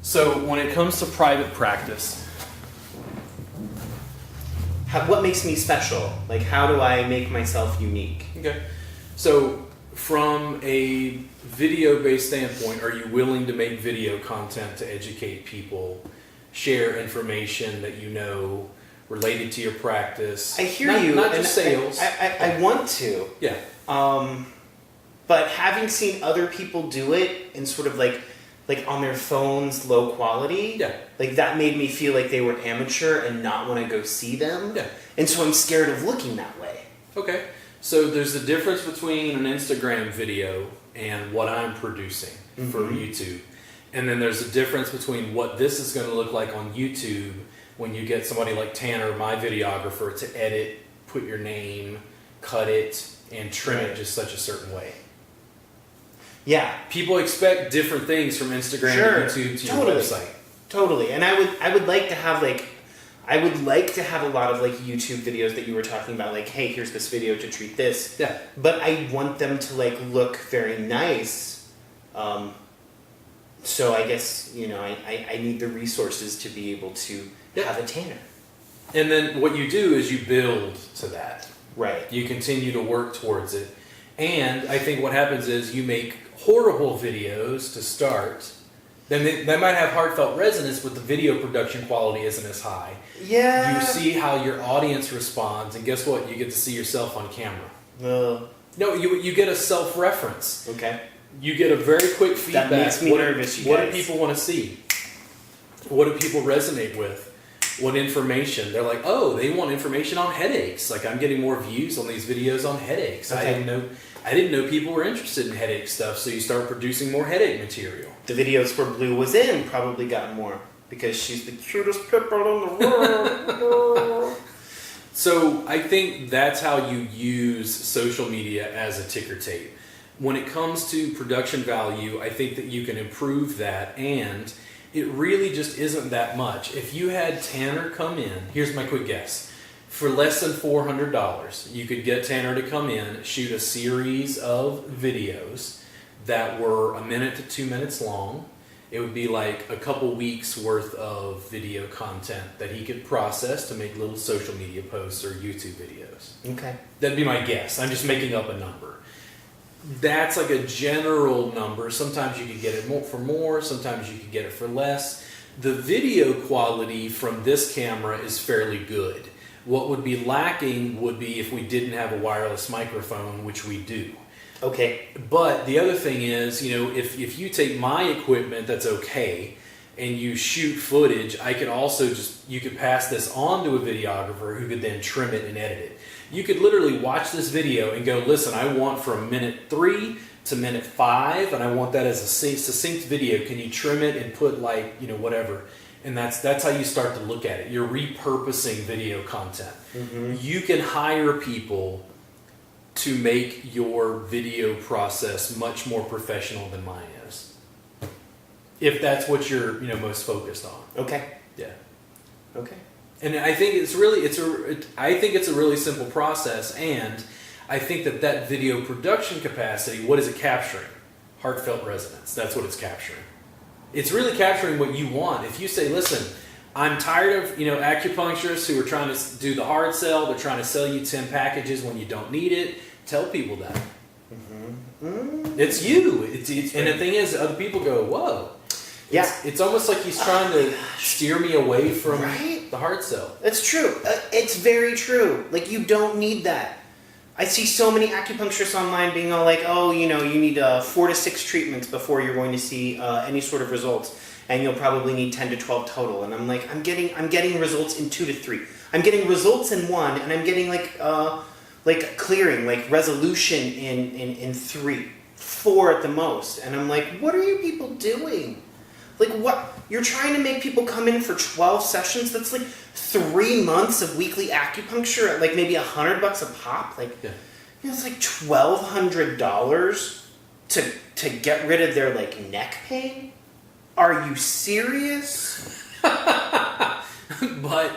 So when it comes to private practice, What makes me special? Like, how do I make myself unique? okay. So from a video-based standpoint, are you willing to make video content to educate people, share information that you know related to your practice? I hear you. Not just sales. I want to. Yeah. But having seen other people do it in sort of like on their phones, low quality, Yeah. like that made me feel like they were amateur and not want to go see them. Yeah. And so I'm scared of looking that way. Okay. So there's a difference between an Instagram video and what I'm producing for YouTube. And then there's a difference between what this is going to look like on YouTube when you get somebody like Tanner, my videographer, to edit, put your name, cut it, and trim it just such a certain way. Yeah. People expect different things from Instagram Sure. and YouTube to your Totally. website. Totally. And I would like to have a lot of like YouTube videos that you were talking about, like, hey, here's this video to treat this. Yeah. But I want them to like look very nice. So I guess, I need the resources to be able to have a tanner. And then what you do is you build to that. Right. You continue to work towards it. And I think what happens is you make horrible videos to start. Then they might have heartfelt resonance, but the video production quality isn't as high. Yeah. You see how your audience responds, and guess what? You get to see yourself on camera. No, you get a self-reference. Okay. You get a very quick feedback. That makes me nervous, you What do guys. people want to see? What do people resonate with? What information? They're like, oh, they want information on headaches. Like, I'm getting more views on these videos on headaches. Okay. I didn't know people were interested in headache stuff, so you start producing more headache material. The videos where Blue was in probably got more because she's the cutest pitbull in the world. So I think that's how you use social media as a ticker tape. When it comes to production value, I think that you can improve that, and it really just isn't that much. If you had Tanner come in, here's my quick guess. For less than $400, you could get Tanner to come in, shoot a series of videos that were 1 minute to 2 minutes long. It would be like a couple weeks worth of video content that he could process to make little social media posts or YouTube videos. Okay. That'd be my guess. I'm just making up a number. That's like a general number. Sometimes you could get it for more, sometimes you could get it for less. The video quality from this camera is fairly good. What would be lacking would be if we didn't have a wireless microphone, which we do. Okay. But the other thing is, if you take my equipment that's okay and you shoot footage, I could also you could pass this on to a videographer who could then trim it and edit it. You could literally watch this video and go, listen, I want from minute 3 to minute 5, and I want that as a succinct video. Can you trim it and put whatever? And that's how you start to look at it. You're repurposing video content. Mm-hmm. You can hire people to make your video process much more professional than mine is, if that's what you're most focused on. Okay. Yeah. Okay. And I think it's a really simple process, and I think that video production capacity, what is it capturing? Heartfelt resonance. That's what it's capturing. It's really capturing what you want. If you say, listen, I'm tired of acupuncturists who are trying to do the hard sell. They're trying to sell you 10 packages when you don't need it. Tell people that. Mm-hmm. Mm-hmm. It's you. And the thing is, other people go, whoa. Yeah. It's almost like he's trying to steer me away from the hard sell. That's true. It's very true. Like, you don't need that. I see so many acupuncturists online being all like, oh, you need 4 to 6 treatments before you're going to see any sort of results, and you'll probably need 10 to 12 total. And I'm like, I'm getting results in 2 to 3. I'm getting results in 1, and I'm getting like clearing, like resolution in 3, 4 at the most. And I'm like, what are you people doing? Like, what? You're trying to make people come in for 12 sessions? That's like 3 months of weekly acupuncture at like maybe $100 a pop. Like, it's like $1,200 to get rid of their like neck pain. Are you serious? But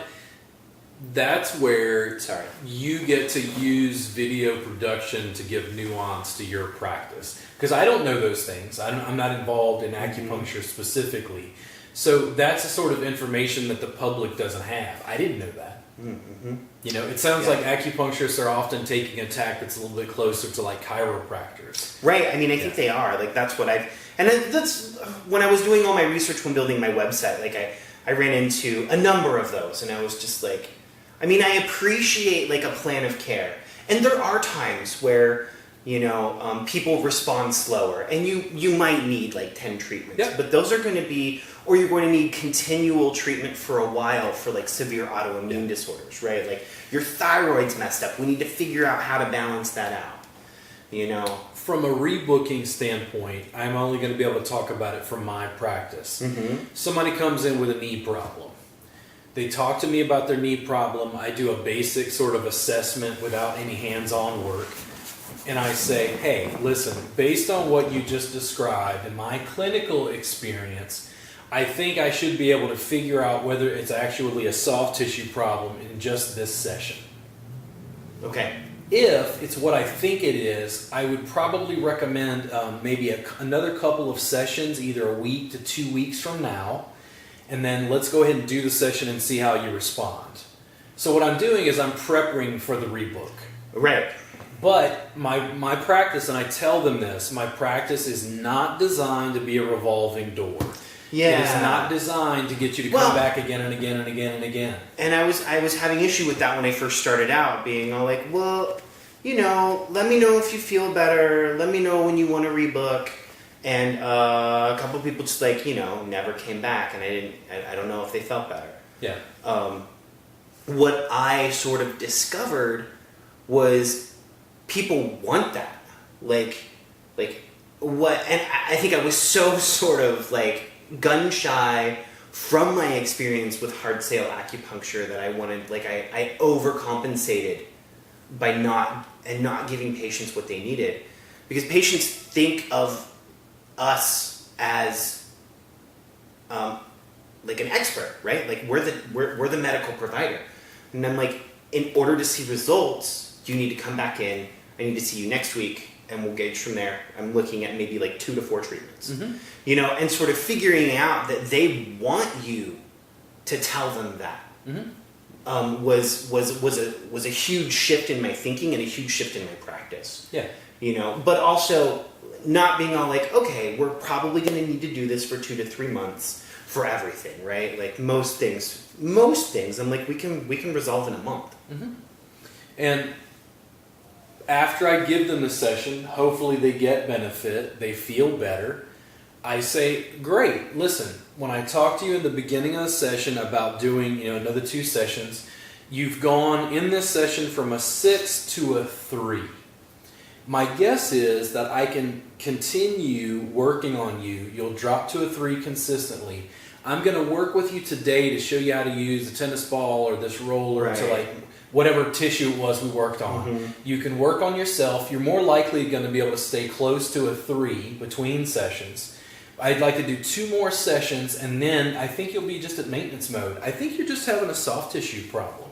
that's where you get to use video production to give nuance to your practice. Because I don't know those things. I'm not involved in acupuncture specifically. So that's the sort of information that the public doesn't have. I didn't know that. Mm-hmm. You know, it sounds like acupuncturists are often taking a tack that's a little bit closer to like chiropractors. Right. I mean, I think they are. Like, that's what that's when I was doing all my research when building my website, like I ran into a number of those, and I was just like, I mean, I appreciate like a plan of care. And there are times where, you know, people respond slower, and you might need like 10 treatments. Yep. But those are going to be, or you're going to need continual treatment for a while for like severe autoimmune disorders, right? Like your thyroid's messed up. We need to figure out how to balance that out, you know? From a rebooking standpoint, I'm only going to be able to talk about it from my practice. Mm-hmm. Somebody comes in with a knee problem. They talk to me about their knee problem. I do a basic sort of assessment without any hands-on work. And I say, hey, listen, based on what you just described and my clinical experience, I think I should be able to figure out whether it's actually a soft tissue problem in just this session. Okay. If it's what I think it is, I would probably recommend maybe another couple of sessions, either a week to 2 weeks from now, and then let's go ahead and do the session and see how you respond. So what I'm doing is I'm prepping for the rebook. Right. But my practice, and I tell them this, my practice is not designed to be a revolving door. Yeah. It is not designed to get you to come back again and again and again and again. And I was having issue with that when I first started out, being all like, well, you know, let me know if you feel better. Let me know when you want to rebook. And a couple of people just like, you know, never came back, and I don't know if they felt better. Yeah. What I sort of discovered was people want that. Like what, and I think I was so sort of like gun shy from my experience with hard sale acupuncture that I wanted, like I overcompensated by not giving patients what they needed, because patients think of us as like an expert, right? Like we're the medical provider, and I'm like, in order to see results, you need to come back in. I need to see you next week, and we'll gauge from there. I'm looking at maybe like 2 to 4 treatments, you know, and sort of figuring out that they want you to tell them that. Was a huge shift in my thinking and a huge shift in my practice. Yeah, you know, but also not being all like, okay, we're probably going to need to do this for 2 to 3 months for everything, right? Like most things, I'm like, we can resolve in a month. And after I give them the session, hopefully they get benefit, they feel better. I say, great, listen, when I talk to you in the beginning of the session about doing, you know, another 2 sessions, you've gone in this session from a 6 to a 3. My guess is that I can continue working on you. You'll drop to a 3 consistently. I'm going to work with you today to show you how to use the tennis ball or this roller to like whatever tissue it was we worked on. You can work on yourself. You're more likely going to be able to stay close to a 3 between sessions. I'd like to do 2 more sessions, and then I think you'll be just at maintenance mode. I think you're just having a soft tissue problem.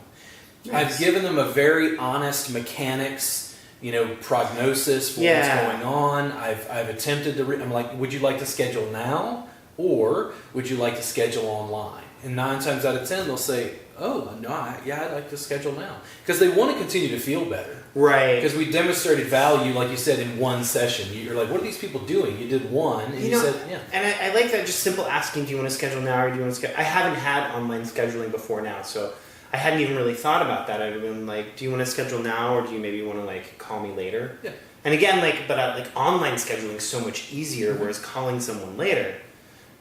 I've given them a very honest mechanics, you know, prognosis for what's going on. I've attempted to, I'm like, would you like to schedule now, or would you like to schedule online? And 9 times out of 10, they'll say, oh, no, I'd like to schedule now. Because they want to continue to feel better. Right. Because we demonstrated value, like you said, in 1 session. You're like, what are these people doing? You did 1, and you said, yeah. And I like that, just simple asking, do you want to schedule now, or do you want to schedule? I haven't had online scheduling before now, so I hadn't even really thought about that. I'd have been like, do you want to schedule now, or do you maybe want to like call me later? Yeah. And again, like online scheduling is so much easier, whereas calling someone later,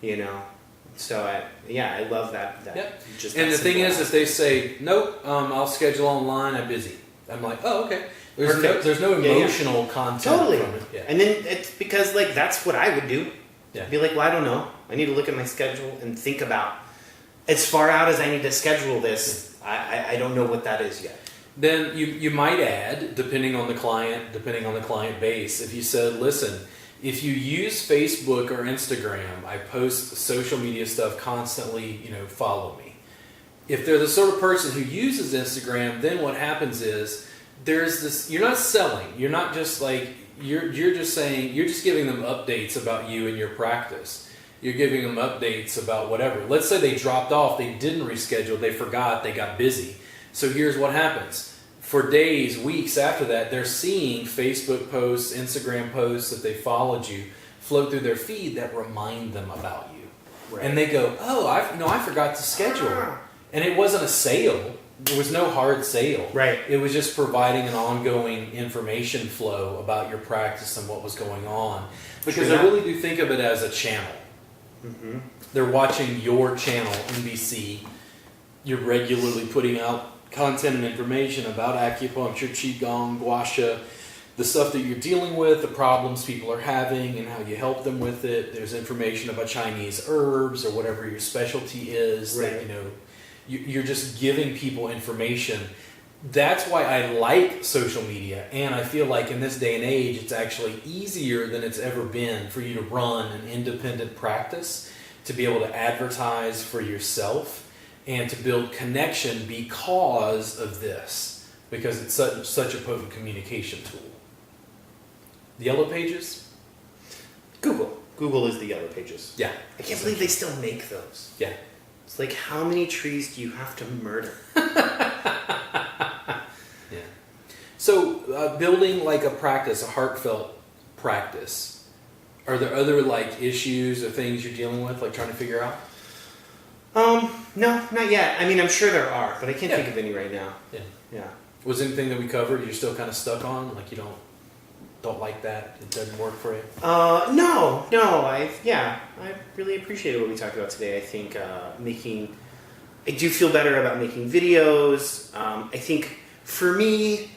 you know. So I love that. Yep. And the thing is, if they say nope, I'll schedule online, I'm busy. I'm like, oh, okay. There's no emotional content totally from it. Yeah. And then it's because like that's what I would do. Yeah. Be like, well, I don't know. I need to look at my schedule and think about as far out as I need to schedule this. I don't know what that is yet. Then you might add, depending on the client base, if you said, listen, if you use Facebook or Instagram, I post social media stuff constantly, you know, follow me. If they're the sort of person who uses Instagram, then what happens is there's this, you're not selling. You're not just like, you're just saying, you're just giving them updates about you and your practice. You're giving them updates about whatever. Let's say they dropped off, they didn't reschedule, they forgot, they got busy. So here's what happens. For days, weeks after that, they're seeing Facebook posts, Instagram posts that they followed you float through their feed that remind them about you. Right. And they go, oh, I forgot to schedule. And it wasn't a sale. There was no hard sale. Right. It was just providing an ongoing information flow about your practice and what was going on. Because I really do think of it as a channel. Mm-hmm. They're watching your channel, NBC. You're regularly putting out content and information about acupuncture, qigong, gua sha, the stuff that you're dealing with, the problems people are having, and how you help them with it. There's information about Chinese herbs or whatever your specialty is. Right. That, you're just giving people information. That's why I like social media, and I feel like in this day and age, it's actually easier than it's ever been for you to run an independent practice, to be able to advertise for yourself, and to build connection because of this, because it's such a potent communication tool. The Yellow Pages? Google is the Yellow Pages. Yeah. I can't believe they still make those. Yeah. It's like, how many trees do you have to murder? Yeah. So, building like a practice, a heartfelt practice, are there other like issues or things you're dealing with, like trying to figure out? No, not yet. I mean, I'm sure there are, but I can't think of any right now. Yeah. Yeah. Was anything that we covered you're still kind of stuck on? Like you don't like that? It doesn't work for you? No. I really appreciated what we talked about today. I think I do feel better about making videos. I think for me,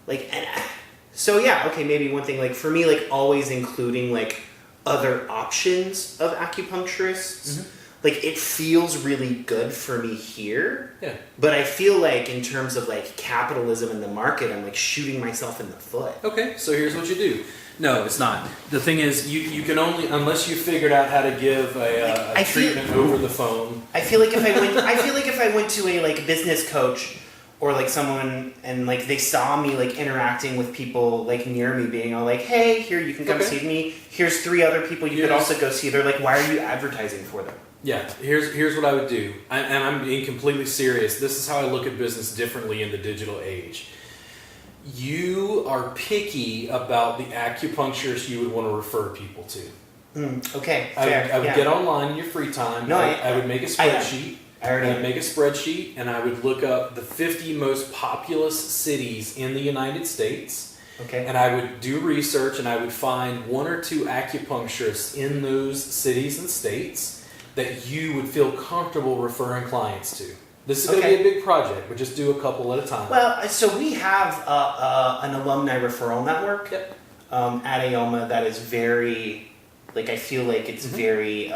maybe one thing, like for me, like always including like other options of acupuncturists. Mm-hmm. Like it feels really good for me here. Yeah. But I feel like in terms of like capitalism in the market, I'm like shooting myself in the foot. Okay, so here's what you do. No, it's not. The thing is, you can only, unless you figured out how to give a treatment over the phone. I feel like if I went to a like business coach or like someone and like they saw me like interacting with people like near me, being all like, "Hey, here you can come see me. Here's 3 other people you could also go see." They're like, "Why are you advertising for them?" Yeah, here's what I would do, and I'm being completely serious. This is how I look at business differently in the digital age. You are picky about the acupuncturists you would want to refer people to. Okay, I would get online in your free time. No, I would make a spreadsheet. I would make a spreadsheet, and I would look up the 50 most populous cities in the United States. Okay. And I would do research, and I would find 1 or 2 acupuncturists in those cities and states that you would feel comfortable referring clients to. This is going to be a big project, but just do a couple at a time. Well, so we have an alumni referral network at AOMA that is very, like, I feel like it's very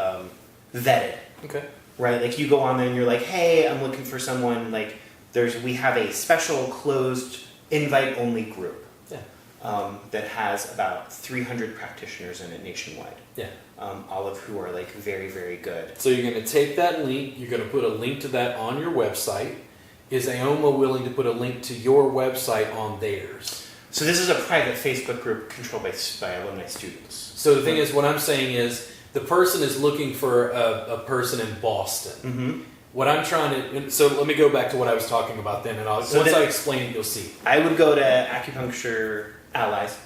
vetted. Okay. Right? Like, you go on there and you're like, hey, I'm looking for someone, like, we have a special closed invite-only group. That has about 300 practitioners in it nationwide. Yeah. All of who are like very, very good. So you're going to take that link, you're going to put a link to that on your website. Is AOMA willing to put a link to your website on theirs? So this is a private Facebook group controlled by alumni students. So the thing is, what I'm saying is, the person is looking for a person in Boston. Mm-hmm. What I'm trying to... So let me go back to what I was talking about then, and once I explain it, you'll see. I would go to Acupuncture Allies,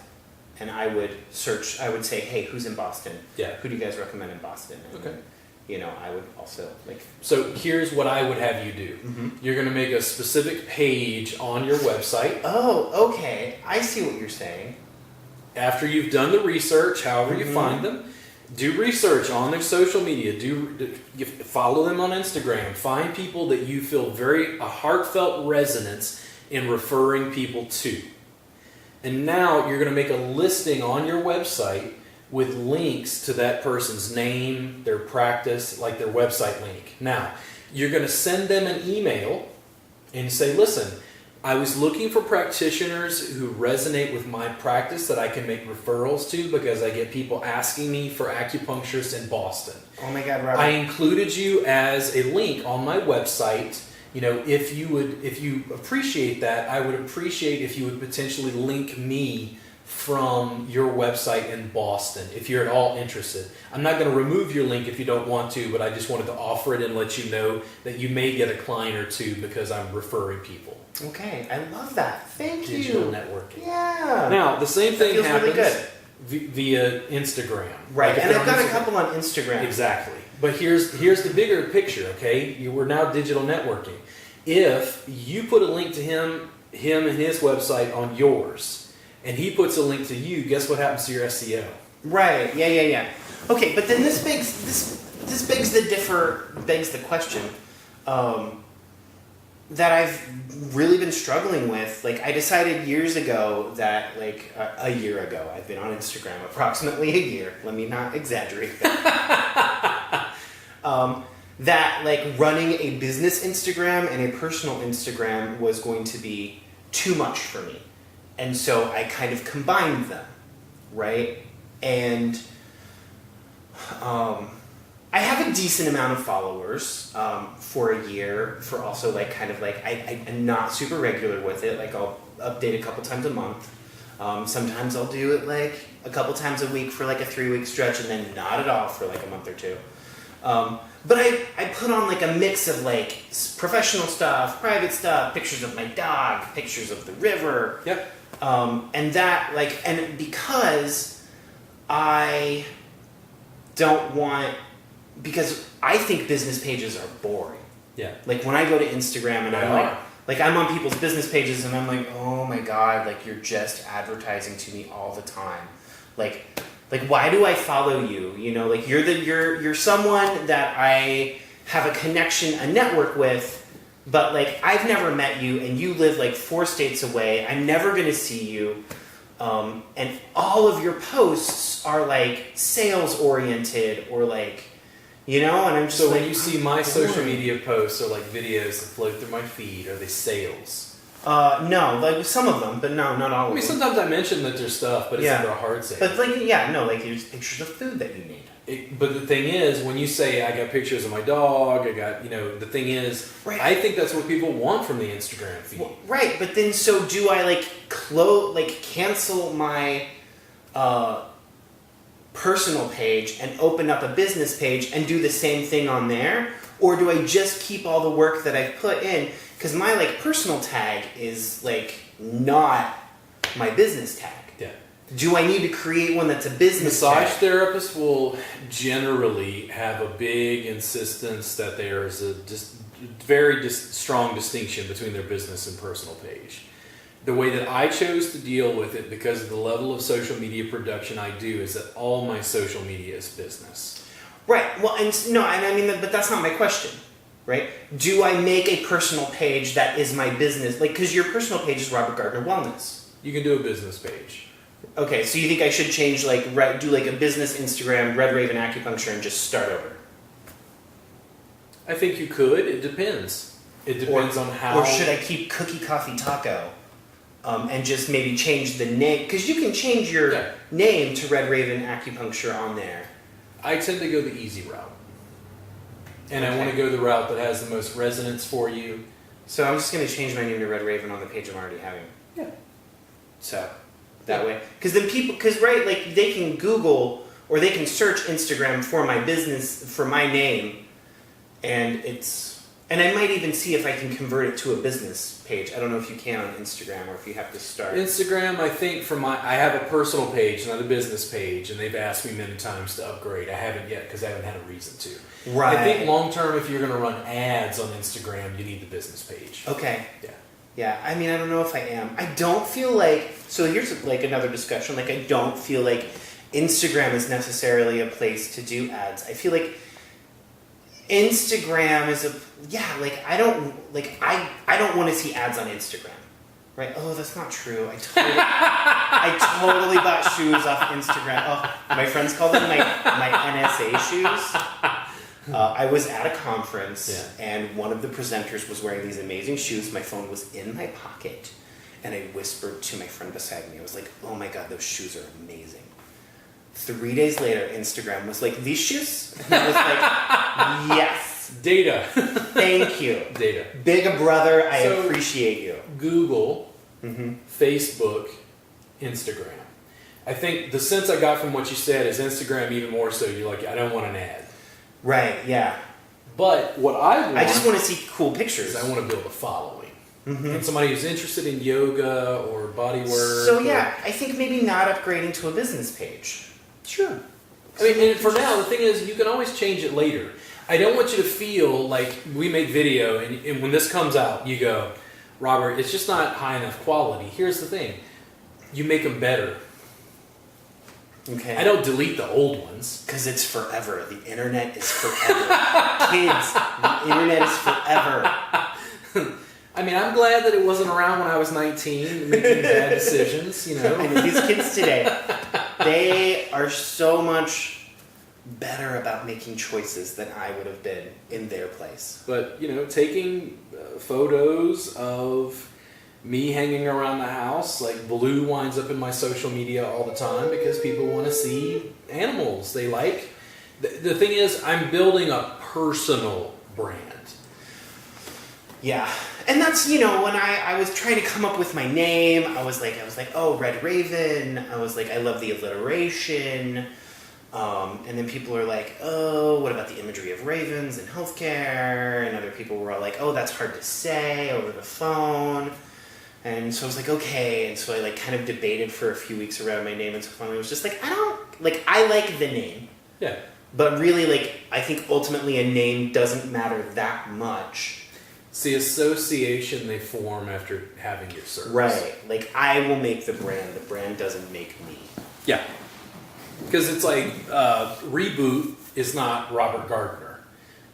and I would search, I would say, hey, who's in Boston? Yeah. Who do you guys recommend in Boston? And, I would also, like... So here's what I would have you do. Mm-hmm. You're going to make a specific page on your website. Oh, okay. I see what you're saying. After you've done the research, however you find them, do research on their social media. Follow them on Instagram. Find people that you feel a heartfelt resonance in referring people to. And now you're going to make a listing on your website with links to that person's name, their practice, like their website link. Now, you're going to send them an email and say, listen, I was looking for practitioners who resonate with my practice that I can make referrals to because I get people asking me for acupuncturists in Boston. Oh my God, Robert. I included you as a link on my website. If you appreciate that, I would appreciate if you would potentially link me from your website in Boston if you're at all interested. I'm not going to remove your link if you don't want to, but I just wanted to offer it and let you know that you may get a client or two because I'm referring people. Okay, I love that. Thank you. Digital networking. Yeah. Now, the same thing feels happens really good. via Instagram. Right, Like and if I've they're got on a couple on Instagram. Exactly. But here's the bigger picture, okay? We're now digital networking. If you put a link to him and his website on yours, and he puts a link to you, guess what happens to your SEO? Right. Yeah. Okay, but then this begs the question that I've really been struggling with. Like, I decided years ago that, like, a year ago, I've been on Instagram approximately a year. Let me not exaggerate. That, like, running a business Instagram and a personal Instagram was going to be too much for me. And so I kind of combined them, right? And I have a decent amount of followers for a year, for also, like, kind of, like, I'm not super regular with it. Like, I'll update a couple times a month. Sometimes I'll do it, like, a couple times a week for, like, a 3-week stretch, and then not at all for, like, a month or two. But I put on, like, a mix of, like, professional stuff, private stuff, pictures of my dog, pictures of the river. Yep. And that, like, and because I don't want, because I think business pages are boring. Yeah. Like, when I go to Instagram and They I'm are. like, I'm on people's business pages and I'm like, oh my God, like, you're just advertising to me all the time. Like, why do I follow you? You know, like, you're someone that I have a connection, a network with, but, like, I've never met you and you live, like, 4 states away. I'm never going to see you. And all of your posts are, like, sales oriented or, like, you know, and I'm just So like, when you see my social media posts or, like, videos that float through my feed, are they sales? No, like, some of them, but no, not all I of mean, them. sometimes I mention that there's stuff, but it's Yeah. never a hard sale. But, like, yeah, no, like, there's pictures of food that you need. But the thing is, when you say I got pictures of my dog, I got, you know, the thing is, Right. I think that's what people want from the Instagram feed. Well, right, but then so do I, like, cancel my personal page and open up a business page and do the same thing on there? Or do I just keep all the work that I've put in? Because my, like, personal tag is, like, not my business tag. Yeah. Do I need to create one that's a business Massage tag? therapists will generally have a big insistence that there's a very strong distinction between their business and personal page. The way that I chose to deal with it, because of the level of social media production I do, is that all my social media is business. Right. Well, and no, and I mean, but that's not my question, right? Do I make a personal page that is my business? Like, because your personal page is Robert Gardner Wellness. You can do a business page. Okay, so you think I should change, like, do, like, a business Instagram, Red Raven Acupuncture, and just start over? I think you could. It depends. It depends on how. Or should I keep Cookie Coffee Taco, and just maybe change the name? Because you can change your name to Red Raven Acupuncture on there. I tend to go the easy route. And I want to go the route that has the most resonance for you. So I'm just going to change my name to Red Raven on the page I'm already having. Yeah. So, that way. Because then people, right, like, they can Google or they can search Instagram for my business, for my name, and I might even see if I can convert it to a business page. I don't know if you can on Instagram or if you have to start. Instagram, I think I have a personal page, not a business page, and they've asked me many times to upgrade. I haven't yet because I haven't had a reason to. Right. I think long term, if you're going to run ads on Instagram, you need the business page. Okay. Yeah. Yeah, I mean, I don't know if I am. I don't feel like, so here's, like, another discussion. Like, I don't feel like Instagram is necessarily a place to do ads. I feel like Instagram is I don't want to see ads on Instagram, right? Oh, that's not true. I totally bought shoes off Instagram. Oh, my friends call them my NSA shoes. I was at a conference, and one of the presenters was wearing these amazing shoes. My phone was in my pocket, and I whispered to my friend beside me. I was like, oh my God, those shoes are amazing. 3 days later, Instagram was like, these shoes? And I was like, yes. Data. Thank you. Data. Big brother, I So, appreciate you. Google, Facebook, Instagram. I think the sense I got from what you said is Instagram even more so. You're like, I don't want an ad. Right, yeah. But what I want... I just want to see cool pictures. is I want to build a following. Mm-hmm. And somebody who's interested in yoga or body work. So yeah, I think maybe not upgrading to a business page. Sure. I mean, and for now, the thing is, you can always change it later. I don't want you to feel like we make video, and when this comes out, you go, Robert, it's just not high enough quality. Here's the thing. You make them better. Okay. I don't delete the old ones. Because it's forever. The internet is forever. Kids, the internet is forever. I mean, I'm glad that it wasn't around when I was 19 making bad decisions, you know. I mean, these kids today, they are so much better about making choices than I would have been in their place. But, you know, taking photos of me hanging around the house, like Blue winds up in my social media all the time because people want to see animals they like. The thing is, I'm building a personal brand. Yeah. And that's, you know, when I was trying to come up with my name, I was like, oh, Red Raven. I was like, I love the alliteration. And then people are like, oh, what about the imagery of ravens in healthcare? And other people were all like, oh, that's hard to say over the phone. And so I was like, okay. And so I like kind of debated for a few weeks around my name. And so finally I was just like, I like the name. Yeah. But really, like, I think ultimately a name doesn't matter that much. It's the association they form after having your service. Right. Like, I will make the brand. The brand doesn't make me. Yeah. Because it's like, Reboot is not Robert Gardner.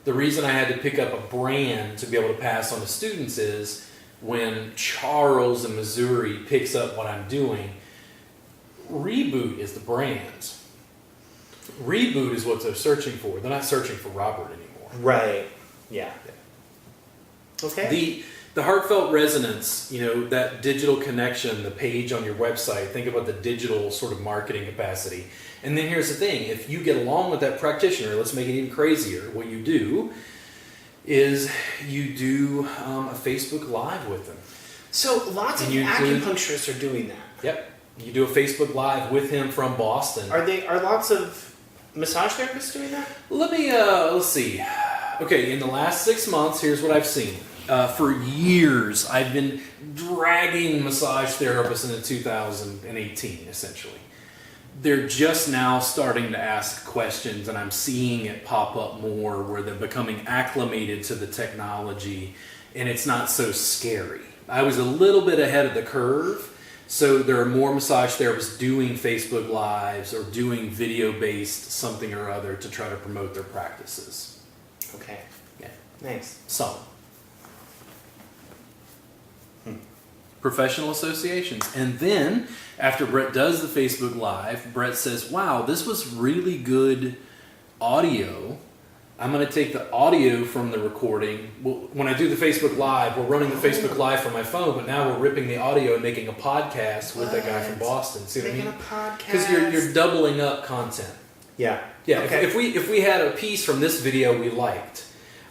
The reason I had to pick up a brand to be able to pass on to students is when Charles in Missouri picks up what I'm doing, Reboot is the brand. Reboot is what they're searching for. They're not searching for Robert anymore. Right. Yeah. Okay. The heartfelt resonance, you know, that digital connection, the page on your website, think about the digital sort of marketing capacity. And then here's the thing, if you get along with that practitioner, let's make it even crazier, what you do is you do a Facebook Live with them. So lots of acupuncturists are doing that. Yep. You do a Facebook Live with him from Boston. Are lots of massage therapists doing that? Let's see. Okay, in the last 6 months, here's what I've seen. For years, I've been dragging massage therapists into 2018, essentially. They're just now starting to ask questions, and I'm seeing it pop up more where they're becoming acclimated to the technology, and it's not so scary. I was a little bit ahead of the curve, so there are more massage therapists doing Facebook Lives or doing video-based something or other to try to promote their practices. Okay. Yeah. Nice. Some. Professional associations. And then, after Bret does the Facebook Live, Bret says, wow, this was really good audio. I'm going to take the audio from the recording. Well, when I do the Facebook Live, we're running the Facebook Live from my phone, but now we're ripping the audio and making a podcast with that guy from Boston. See what I mean? Making a podcast. Because you're doubling up content. Yeah. Yeah, Okay. if we had a piece from this video we liked,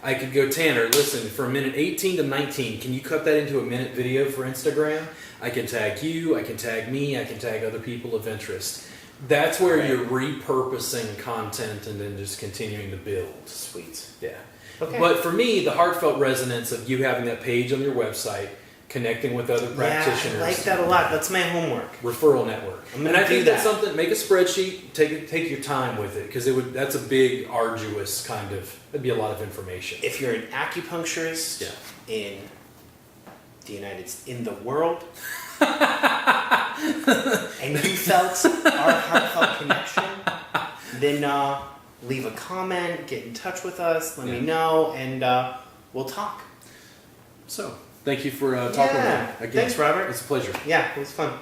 I could go, Tanner, listen, for a minute 18 to 19, can you cut that into a minute video for Instagram? I can tag you, I can tag me, I can tag other people of interest. That's where you're repurposing content and then just continuing to build. Sweet. Yeah. Okay. But for me, the heartfelt resonance of you having that page on your website, connecting with other practitioners. Yeah, I like that a lot. That's my homework. Referral network. I'm And I think do that's that. something, make a spreadsheet, take your time with it, because that's a big, arduous kind of, that'd be a lot of information. If you're an acupuncturist in the world, and you felt our heartfelt connection, then leave a comment, get in touch with us, let me know, and we'll talk. So, thank you for talking with me again. Thanks, Robert. It's a pleasure. Yeah, it was fun.